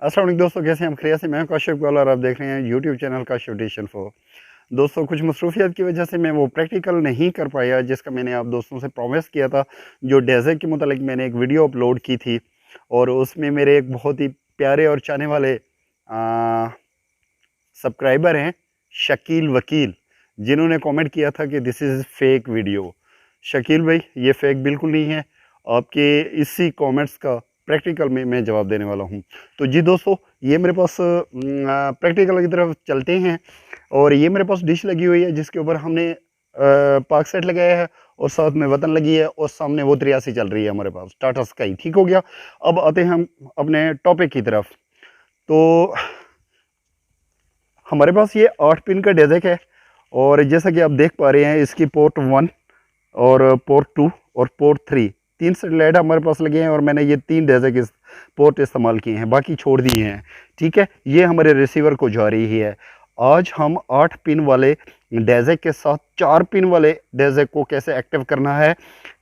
अस्सलाम वालेकुम दोस्तों, कैसे हैं हम? खैरियत से। मैं काशिफ इकबाल और आप देख रहे हैं YouTube channel Kashif station for. दोस्तों, कुछ मसरूफियत की वजह से मैं वो प्रैक्टिकल नहीं कर पाया जिसका मैंने आप दोस्तों से प्रॉमिस किया था। जो डेज़र्ट के मुतालिक मैंने एक वीडियो अपलोड की थी और उसमें मेरे एक बहुत ही प्यारे और चाहने वाले सब्सक्राइबर हैं शकील वकील, जिन्होंने कमेंट किया था कि this is fake video. Shakeel भाई, ये फेक बिल्कुल नहीं है। आपके इसी कमेंट्स का प्रैक्टिकल में मैं जवाब देने वाला हूं। तो जी दोस्तों, ये मेरे पास प्रैक्टिकल की तरफ चलते हैं। और ये मेरे पास डिश लगी हुई है जिसके ऊपर हमने पाक सेट लगाया है और साथ में वतन लगी है और सामने वो 83 चल रही है हमारे पास टाटा स्काई। ठीक हो गया। अब आते हैं हम अपने टॉपिक की तरफ। तो हमारे पास ये 8 पिन का डेज़ेक है और जैसा कि आप देख पा रहे हैं, इसकी पोर्ट 1 और पोर्ट 2 और पोर्ट 3 तीन सेटेलाइट हमारे पास लगे हैं और मैंने ये 3 डेज़ेक इस पोर्ट इस्तेमाल किए हैं, बाकी छोड़ दिए हैं। ठीक है, ये हमारे रिसीवर को जा रही है। आज हम 8 पिन वाले डेज़ेक के साथ 4 पिन वाले डेज़ेक को कैसे एक्टिव करना है,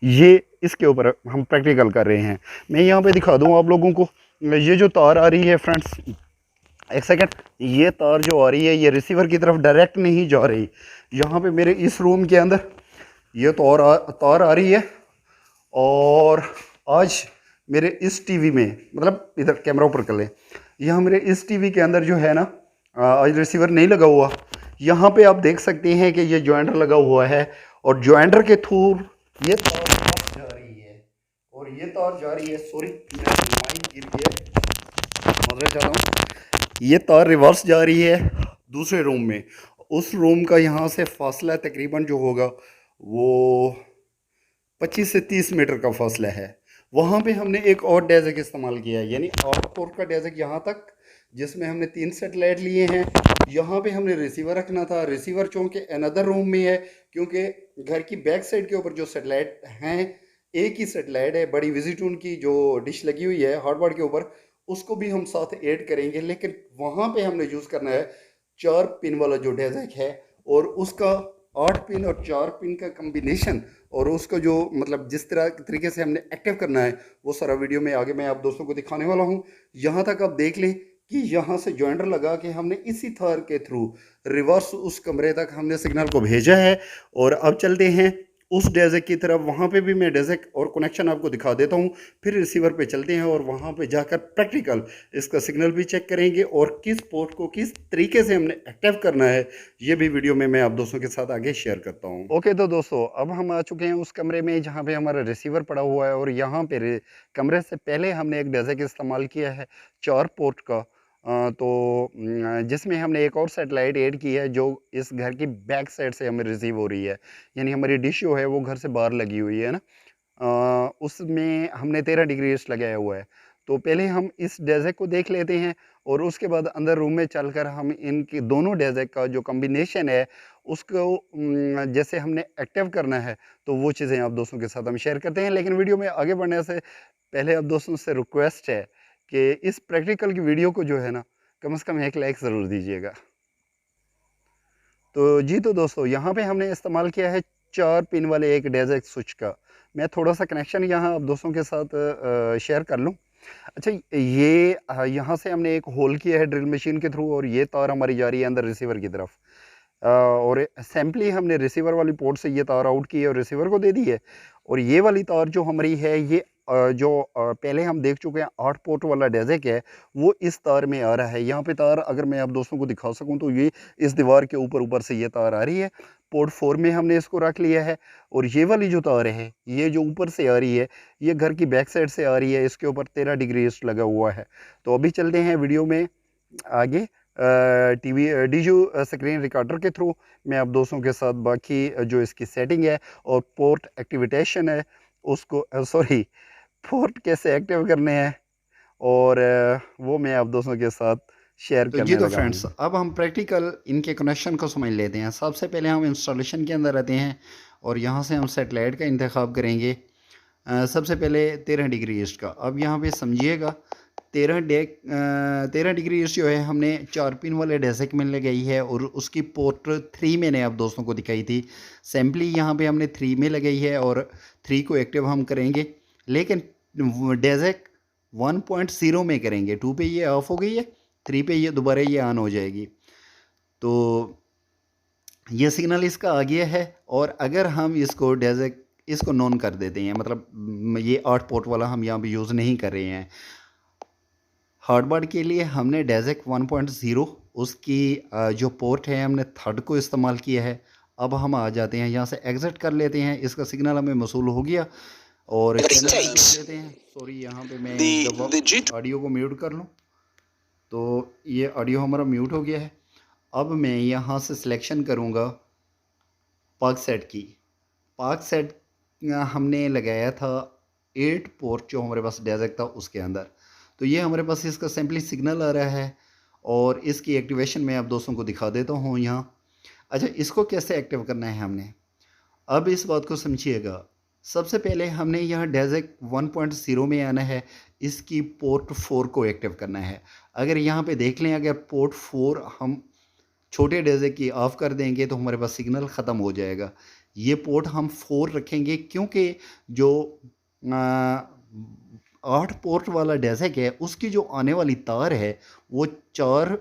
ये इसके ऊपर हम प्रैक्टिकल कर रहे हैं। मैं यहाँ पे दिखा दूँ आप लोगों को। ये जो तार आ रही है फ्रेंड्स, एक सेकंड, ये तार जो आ रही है ये रिसीवर की तरफ डायरेक्ट नहीं जा रही। यहाँ पे मेरे इस रूम के अंदर ये तार आ रही है और आज मेरे इस टीवी में, मतलब इधर कैमरा ऊपर कर लें, यहाँ मेरे इस टीवी के अंदर जो है ना, आज रिसीवर नहीं लगा हुआ। यहाँ पे आप देख सकते हैं कि ये जॉइंटर लगा हुआ है और जॉइंटर के थ्रू ये तार जा रही है और ये तार जा रही है, सॉरी माइक गिर गया, मदद चाहता हूँ। ये तार रिवर्स जा रही है दूसरे रूम में। उस रूम का यहाँ से फासला तकरीबन जो होगा वो 25 से 30 मीटर का फासला है। वहाँ पे हमने एक और डेज़ेक इस्तेमाल किया है, यानी 8 पोर्ट का डेज़ेक यहाँ तक, जिसमें हमने 3 सेटेलाइट लिए हैं। यहाँ पे हमने रिसीवर रखना था। रिसीवर चूँकि अनदर रूम में है, क्योंकि घर की बैक साइड के ऊपर जो सेटेलाइट हैं, एक ही सेटेलाइट है बड़ी विजिटून की जो डिश लगी हुई है हार्डबोर्ड के ऊपर, उसको भी हम साथ ऐड करेंगे। लेकिन वहाँ पे हमने यूज़ करना है 4 पिन वाला जो डेज़ेक है और उसका 8 पिन और 4 पिन का कम्बिनेशन, और उसका जो मतलब जिस तरीके से हमने एक्टिव करना है वो सारा वीडियो में आगे मैं आप दोस्तों को दिखाने वाला हूँ। यहाँ तक आप देख लें कि यहाँ से जॉइंटर लगा के हमने इसी तार के थ्रू रिवर्स उस कमरे तक हमने सिग्नल को भेजा है। और अब चलते हैं उस डेज़ेक की तरफ। वहाँ पे भी मैं डेज़ेक और कनेक्शन आपको दिखा देता हूँ, फिर रिसीवर पे चलते हैं और वहाँ पे जाकर प्रैक्टिकल इसका सिग्नल भी चेक करेंगे और किस पोर्ट को किस तरीके से हमने एक्टिव करना है, ये भी वीडियो में मैं आप दोस्तों के साथ आगे शेयर करता हूँ। ओके, तो दोस्तों अब हम आ चुके हैं उस कमरे में जहाँ पे हमारा रिसीवर पड़ा हुआ है और यहाँ पे कमरे से पहले हमने एक डेज़ेक इस्तेमाल किया है 4 पोर्ट का। जिसमें हमने एक और सेटेलाइट ऐड की है जो इस घर की बैक साइड से हमें रिसीव हो रही है, यानी हमारी डिश जो है वो घर से बाहर लगी हुई है ना। उसमें हमने 13 डिग्री ईस्ट लगाया हुआ है। तो पहले हम इस डेज़ेक को देख लेते हैं और उसके बाद अंदर रूम में चलकर हम इनके दोनों डेज़ेक का जो कॉम्बिनेशन है उसको जैसे हमने एक्टिव करना है, तो वो चीज़ें आप दोस्तों के साथ हम शेयर करते हैं। लेकिन वीडियो में आगे बढ़ने से पहले आप दोस्तों से रिक्वेस्ट है कि इस प्रैक्टिकल की वीडियो को जो है ना, कम से कम 1 लाइक ज़रूर दीजिएगा। तो जी, तो दोस्तों यहाँ पे हमने इस्तेमाल किया है 4 पिन वाले एक डेज़ेक स्विच का। मैं थोड़ा सा कनेक्शन यहाँ आप दोस्तों के साथ शेयर कर लूँ। अच्छा, ये यहाँ से हमने एक होल किया है ड्रिल मशीन के थ्रू और ये तार हमारी जा रही है अंदर रिसीवर की तरफ। और सैम्पली हमने रिसीवर वाली पोर्ट से ये तार आउट की है और रिसीवर को दे दी है। और ये वाली तार जो हमारी है ये पहले हम देख चुके हैं 8 पोर्ट वाला डेज़ेक है, वो इस तार में आ रहा है। यहाँ पे तार अगर मैं आप दोस्तों को दिखा सकूँ तो ये इस दीवार के ऊपर से ये तार आ रही है। पोर्ट 4 में हमने इसको रख लिया है और ये वाली जो तार है ये जो ऊपर से आ रही है ये घर की बैक साइड से आ रही है। इसके ऊपर 13 डिग्री ईस्ट लगा हुआ है। तो अभी चलते हैं वीडियो में आगे। टीवी डीजू स्क्रीन रिकॉर्डर के थ्रू मैं आप दोस्तों के साथ बाकी जो इसकी सेटिंग है और पोर्ट एक्टिवेशन है उसको, सॉरी, पोर्ट कैसे एक्टिव करने हैं और वो मैं आप दोस्तों के साथ शेयर तो करने लगा हूँ। फ्रेंड्स, अब हम प्रैक्टिकल इनके कनेक्शन को समझ लेते हैं। सबसे पहले हम इंस्टॉलेशन के अंदर रहते हैं और यहाँ से हम सेटेलाइट का इंतखाब करेंगे। सबसे पहले 13 डिग्री ईस्ट का। अब यहाँ पे समझिएगा 13 डिग्री ईस्ट जो है हमने 4 पिन वाले डेज़ेक में लगाई है और उसकी पोर्ट 3 मैंने आप दोस्तों को दिखाई थी। सैम्पली यहाँ पे हमने 3 में लगाई है और 3 को एक्टिव हम करेंगे। लेकिन डेज़ेक 1.0 में करेंगे। 2 पे ये ऑफ हो गई है, 3 पे ये दोबारा ये ऑन हो जाएगी। तो ये सिग्नल इसका आ गया है। और अगर हम इसको नॉन कर देते हैं, मतलब ये 8 पोर्ट वाला हम यहाँ पे यूज़ नहीं कर रहे हैं। हार्डबार्ड के लिए हमने डेज़ेक 1.0 उसकी जो पोर्ट है हमने थर्ड को इस्तेमाल किया है। अब हम आ जाते हैं यहाँ से एग्ज़िट कर लेते हैं, इसका सिग्नल हमें मौसूल हो गया। और चैनल देख लेते हैं। सॉरी, यहाँ पे मैं ऑडियो को म्यूट कर लूँ। तो ये ऑडियो हमारा म्यूट हो गया है। अब मैं यहाँ से सिलेक्शन करूँगा पाक सेट की। पाक सेट हमने लगाया था 8 पोर्ट जो हमारे पास डेज़ेक था उसके अंदर। तो ये हमारे पास इसका सिंपली सिग्नल आ रहा है और इसकी एक्टिवेशन मैं आप दोस्तों को दिखा देता हूँ यहाँ। अच्छा, इसको कैसे एक्टिव करना है हमने, अब इस बात को समझिएगा। सबसे पहले हमने यहाँ डेज़ेक 1.0 में आना है, इसकी पोर्ट 4 को एक्टिव करना है। अगर यहाँ पे देख लें, अगर पोर्ट 4 हम छोटे डेज़ेक की ऑफ़ कर देंगे तो हमारे पास सिग्नल ख़त्म हो जाएगा। ये पोर्ट हम 4 रखेंगे क्योंकि जो 8 पोर्ट वाला डेज़ेक है उसकी जो आने वाली तार है वो 4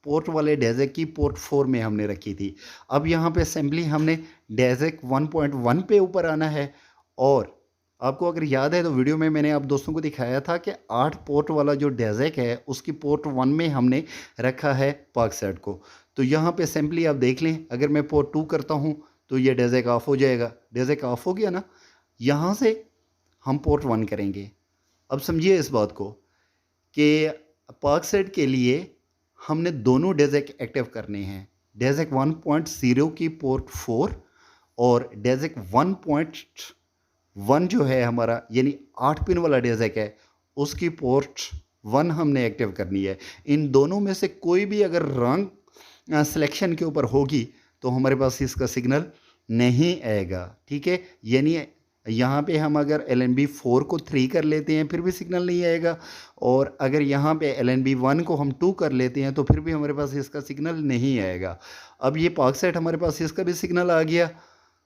पोर्ट वाले डेज़ेक की पोर्ट 4 में हमने रखी थी। अब यहाँ पे सिंपली हमने डेज़ेक 1.1 पे ऊपर आना है। और आपको अगर याद है तो वीडियो में मैंने आप दोस्तों को दिखाया था कि 8 पोर्ट वाला जो डेज़ेक है उसकी पोर्ट 1 में हमने रखा है पाक सेट को। तो यहाँ पे सिंपली आप देख लें, अगर मैं पोर्ट 2 करता हूँ तो ये डेज़ेक ऑफ हो जाएगा। डेज़ेक ऑफ हो गया ना, यहाँ से हम पोर्ट 1 करेंगे। अब समझिए इस बात को कि पाक सेट के लिए हमने दोनों डेज़ेक एक्टिव करने हैं। डेज़ेक 1.0 की पोर्ट 4 और डेज़ेक 1.1 जो है हमारा यानी 8 पिन वाला डेज़ेक है उसकी पोर्ट 1 हमने एक्टिव करनी है। इन दोनों में से कोई भी अगर रॉन्ग सिलेक्शन के ऊपर होगी तो हमारे पास इसका सिग्नल नहीं आएगा। ठीक है, यानी यहाँ पे हम अगर LNB4 को 3 कर लेते हैं फिर भी सिग्नल नहीं आएगा, और अगर यहाँ पे LNB1 को हम 2 कर लेते हैं तो फिर भी हमारे पास इसका सिग्नल नहीं आएगा। अब ये पाक सेट हमारे पास इसका भी सिग्नल आ गया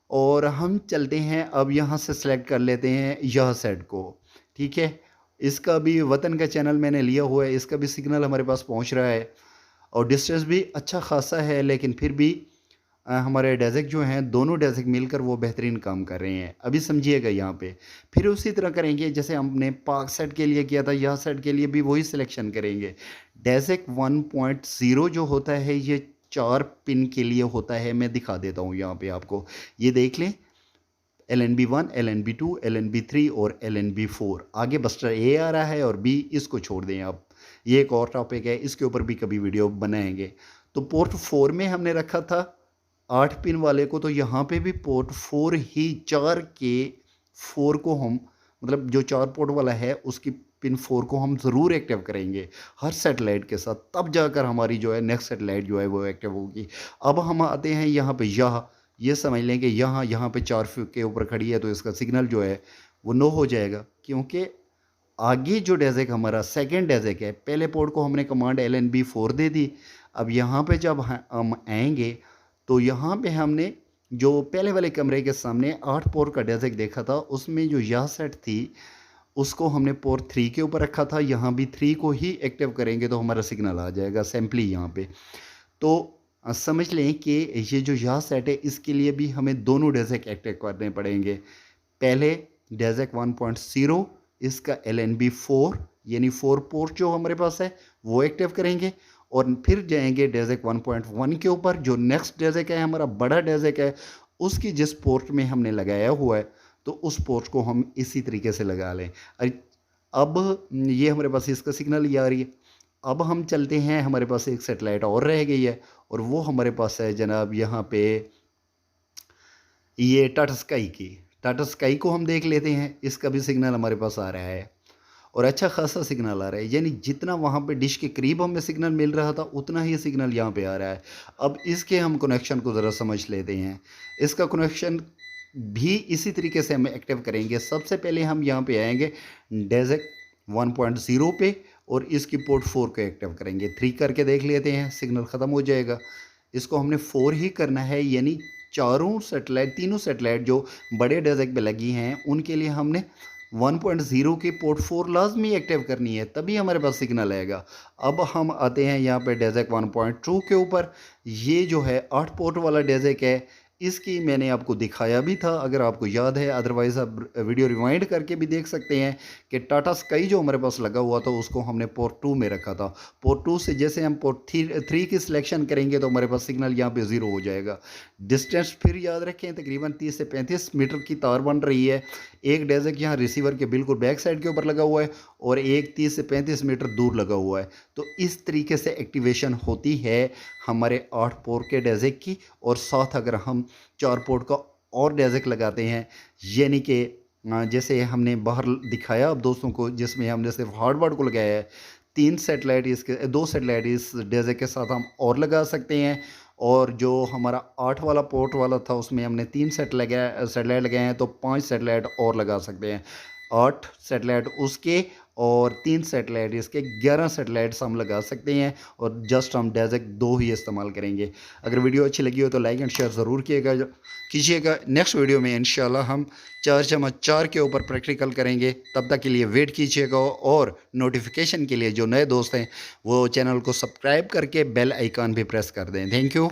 और हम चलते हैं अब यहाँ से सेलेक्ट कर लेते हैं यह सेट को। ठीक है, इसका भी वतन का चैनल मैंने लिया हुआ है, इसका भी सिग्नल हमारे पास पहुँच रहा है और डिस्टेंस भी अच्छा खासा है, लेकिन फिर भी हमारे डेज़ेक जो हैं दोनों डेज़ेक मिलकर वो बेहतरीन काम कर रहे हैं। अभी समझिएगा यहाँ पे फिर उसी तरह करेंगे जैसे हमने पाक सेट के लिए किया था, यह सेट के लिए भी वही सिलेक्शन करेंगे। डेज़ेक 1.0 जो होता है ये 4 पिन के लिए होता है। मैं दिखा देता हूँ यहाँ पे आपको, ये देख लें LNB1, LNB2, LNB3 और LNB4। आगे बस्टर A आ रहा है और B, इसको छोड़ दें आप, ये एक और टॉपिक है, इसके ऊपर भी कभी वीडियो बनाएंगे। तो पोर्ट 4 में हमने रखा था 8 पिन वाले को, तो यहाँ पे भी पोर्ट 4 ही 4 के 4 को हम मतलब जो 4 पोर्ट वाला है उसकी पिन 4 को हम ज़रूर एक्टिव करेंगे हर सेटेलाइट के साथ, तब जाकर हमारी जो है नेक्स्ट सेटेलाइट जो है वो एक्टिव होगी। अब हम आते हैं यहाँ पे, ये समझ लें कि यहाँ पे 4 के ऊपर खड़ी है तो इसका सिग्नल जो है वो नो हो जाएगा, क्योंकि आगे जो डेज़ेक हमारा सेकेंड डेज़ेक है, पहले पोर्ट को हमने कमांड LNB4 दे दी। अब यहाँ पे जब हम आएंगे तो यहाँ पे हमने जो पहले वाले कमरे के सामने 8 पोर्ट का डेज़ेक देखा था उसमें जो यह सेट थी उसको हमने पोर्ट 3 के ऊपर रखा था। यहाँ भी 3 को ही एक्टिव करेंगे तो हमारा सिग्नल आ जाएगा सिंपली यहाँ पे। तो समझ लें कि ये जो यह सेट है इसके लिए भी हमें दोनों डेज़ेक एक्टिव करने पड़ेंगे। पहले डेज़ेक 1.0 इसका LNB4 यानी 4 पोर्ट जो हमारे पास है वो एक्टिव करेंगे और फिर जाएंगे डेज़ेक 1.1 के ऊपर जो नेक्स्ट डेज़ेक है हमारा बड़ा डेज़ेक है, उसकी जिस पोर्ट में हमने लगाया हुआ है तो उस पोर्ट को हम इसी तरीके से लगा लें। अब ये हमारे पास इसका सिग्नल ये आ रही है। अब हम चलते हैं, हमारे पास एक सेटेलाइट और रह गई है और वो हमारे पास है जनाब यहाँ पे ये टाटा स्काई की। टाटा स्काई को हम देख लेते हैं, इसका भी सिग्नल हमारे पास आ रहा है और अच्छा खासा सिग्नल आ रहा है, यानी जितना वहाँ पे डिश के करीब हमें सिग्नल मिल रहा था उतना ही सिग्नल यहाँ पे आ रहा है। अब इसके हम कनेक्शन को ज़रा समझ लेते हैं। इसका कनेक्शन भी इसी तरीके से हम एक्टिव करेंगे। सबसे पहले हम यहाँ पे आएंगे डेज़ेक 1.0 पे और इसकी पोर्ट 4 को एक्टिव करेंगे। 3 करके देख लेते हैं, सिग्नल ख़त्म हो जाएगा। इसको हमने 4 ही करना है, यानी तीनों सेटेलाइट जो बड़े डेज़ेक पे लगी हैं उनके लिए हमने 1.0 की पोर्ट 4 लाजमी एक्टिव करनी है, तभी हमारे पास सिग्नल आएगा। अब हम आते हैं यहाँ पे डेज़ेक 1.2 के ऊपर। ये जो है 8 पोर्ट वाला डेज़ेक है, इसकी मैंने आपको दिखाया भी था, अगर आपको याद है, अदरवाइज़ आप वीडियो रिवाइंड करके भी देख सकते हैं कि टाटा स्काई जो हमारे पास लगा हुआ था उसको हमने पोर्ट 2 में रखा था। पोर्ट 2 से जैसे हम पोर्ट 3 की सिलेक्शन करेंगे तो हमारे पास सिग्नल यहाँ पे 0 हो जाएगा। डिस्टेंस फिर याद रखें, तकरीबन 30 से 35 मीटर की तार बन रही है। एक डेज़ेक यहाँ रिसीवर के बिल्कुल बैक साइड के ऊपर लगा हुआ है और एक 30 से 35 मीटर दूर लगा हुआ है। तो इस तरीके से एक्टिवेशन होती है हमारे 8 पोर्ट के डेज़ेक की। और साथ अगर हम 4 पोर्ट का और डेज़ेक लगाते हैं, यानी कि जैसे हमने बाहर दिखाया अब दोस्तों को, जिसमें हमने सिर्फ हार्डबोर्ड को लगाया है, 3 सेटेलाइट इसके 2 सेटेलाइट इस डेज़ेक के साथ हम और लगा सकते हैं। और जो हमारा 8 वाला पोर्ट वाला था उसमें हमने 3 सेटेलाइट लगाए हैं, तो 5 सेटेलाइट और लगा सकते हैं। 8 सेटेलाइट उसके और 3 सेटेलाइट इसके, 11 सेटेलाइट्स हम लगा सकते हैं। और जस्ट हम डेज़ेक 2 ही इस्तेमाल करेंगे। अगर वीडियो अच्छी लगी हो तो लाइक एंड शेयर ज़रूर कीजिएगा। नेक्स्ट वीडियो में इंशाल्लाह हम 4x4 के ऊपर प्रैक्टिकल करेंगे। तब तक के लिए वेट कीजिएगा और नोटिफिकेशन के लिए जो नए दोस्त हैं वो चैनल को सब्सक्राइब करके बेल आइकन भी प्रेस कर दें। Thank you.